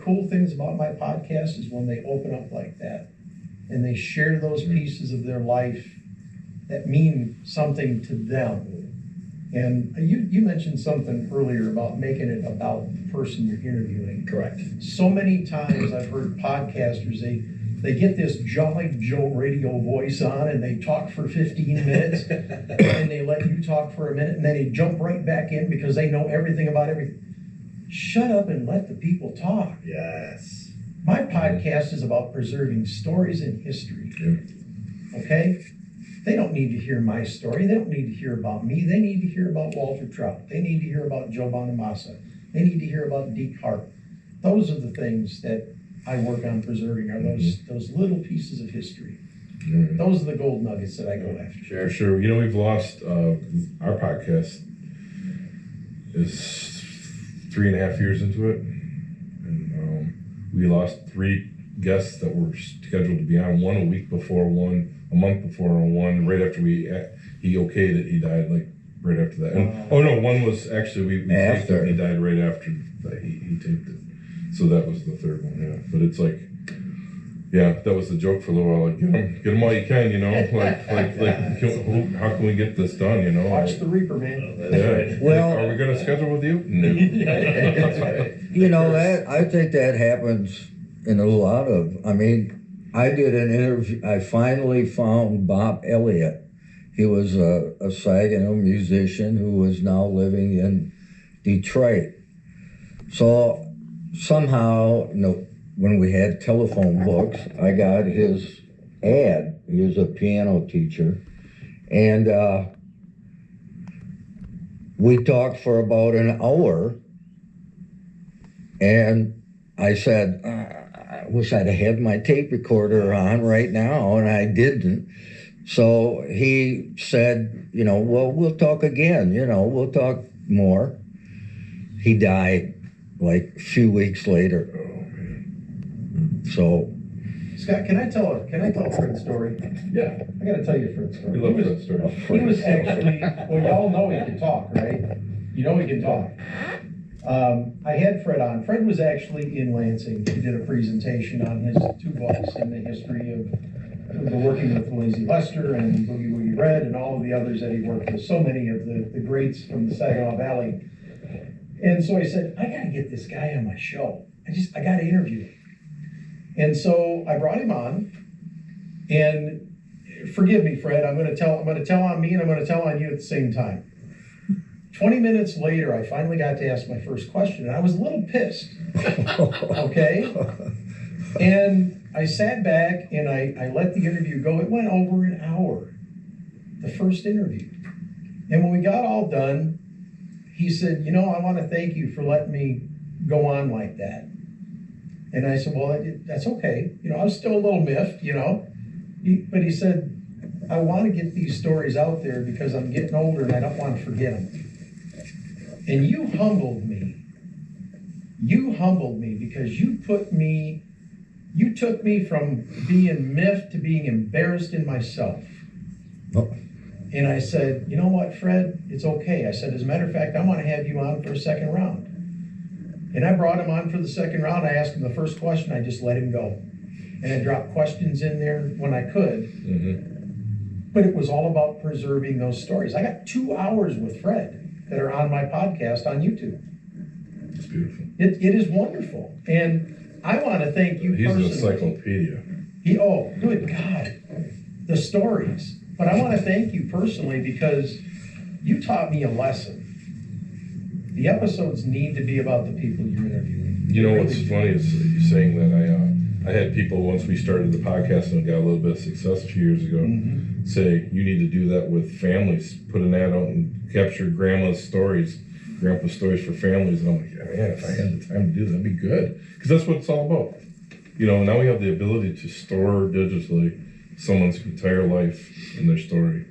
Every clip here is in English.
cool things about my podcast is when they open up like that and they share those pieces of their life that mean something to them. And you mentioned something earlier about making it about the person you're interviewing. Correct. So many times I've heard podcasters, they get this Jolly Joe radio voice on and they talk for 15 minutes and they let you talk for a minute and then they jump right back in because they know everything about everything. Shut up and let the people talk. Yes. My podcast is about preserving stories and history. Okay? They don't need to hear my story. They don't need to hear about me. They need to hear about Walter Trout. They need to hear about Joe Bonamassa. They need to hear about Deke Hart. Those are the things that I work on preserving, are those little pieces of history. Those are the gold nuggets that I go after. Sure. You know, we've lost, our podcast is 3.5 years into it. And we lost 3 guests that were scheduled to be on, one a week before, one a month before, one right after he okayed it. He died like right after that. And, one was actually we taped it. He died right after he taped it. So that was the third one. Yeah, but it's like, that was the joke for a little while. Like, get them all you can, you know. How can we get this done? You know. Watch the Reaper, man. Right. Well, are we going to schedule with you? No. That's right. You know that I think that happens in a lot of. I mean, I did an interview. I finally found Bob Elliott. He was a Saginaw musician who was now living in Detroit. So somehow, when we had telephone books, I got his ad. He was a piano teacher. And we talked for about an hour. And I said, I wish I'd had my tape recorder on right now, and I didn't. So he said, well, we'll talk again, we'll talk more. He died like a few weeks later. So, Scott, can I tell a Fred story? Yeah. I got to tell you a Fred story. We love Fred stories. He was actually, well, y'all know he can talk, right? You know he can talk. I had Fred on. Fred was actually in Lansing. He did a presentation on his 2 books in the history of the working with Lazy Lester and Boogie Woogie Red and all of the others that he worked with, so many of the greats from the Saginaw Valley. And so I said, I got to get this guy on my show. I got to interview him. And so I brought him on, and forgive me, Fred, I'm going to tell on me and I'm going to tell on you at the same time. 20 minutes later, I finally got to ask my first question, and I was a little pissed, okay? And I sat back, and I let the interview go. It went over an hour, the first interview. And when we got all done, he said, I want to thank you for letting me go on like that. And I said, well, that's okay. I was still a little miffed, but he said, I want to get these stories out there because I'm getting older and I don't want to forget them. And you humbled me. You humbled me because you took me from being miffed to being embarrassed in myself. Oh. And I said, you know what, Fred, it's okay. I said, as a matter of fact, I want to have you on for a second round. And I brought him on for the second round. I asked him the first question. I just let him go. And I dropped questions in there when I could. Mm-hmm. But it was all about preserving those stories. I got 2 hours with Fred that are on my podcast on YouTube. It's beautiful. It is wonderful. And I want to thank you personally. He's an encyclopedia. Good God. The stories. But I want to thank you personally because you taught me a lesson. The episodes need to be about the people you're interviewing. You know what's funny is you saying that. I had people, once we started the podcast and got a little bit of success a few years ago, say, you need to do that with families. Put an ad out and capture grandpa's stories for families. And I'm like, man, if I had the time to do that, that'd be good. Because that's what it's all about. Now we have the ability to store digitally someone's entire life and their story.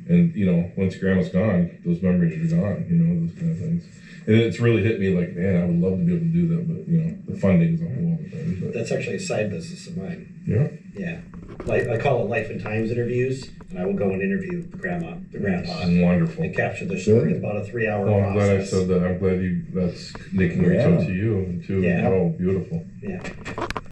And, once grandma's gone, those memories are gone, those kind of things. And it's really hit me like, man, I would love to be able to do that, but you know, the funding is a whole other thing. But That's actually a side business of mine. yeah, Yeah. Like I call it Life and Times interviews, and I will go and interview the grandpa, wonderful. and capture the story. It's about a 3-hour Well, I'm glad I process. said that. I'm glad they can reach out to you too. Yeah. Oh, beautiful. Yeah.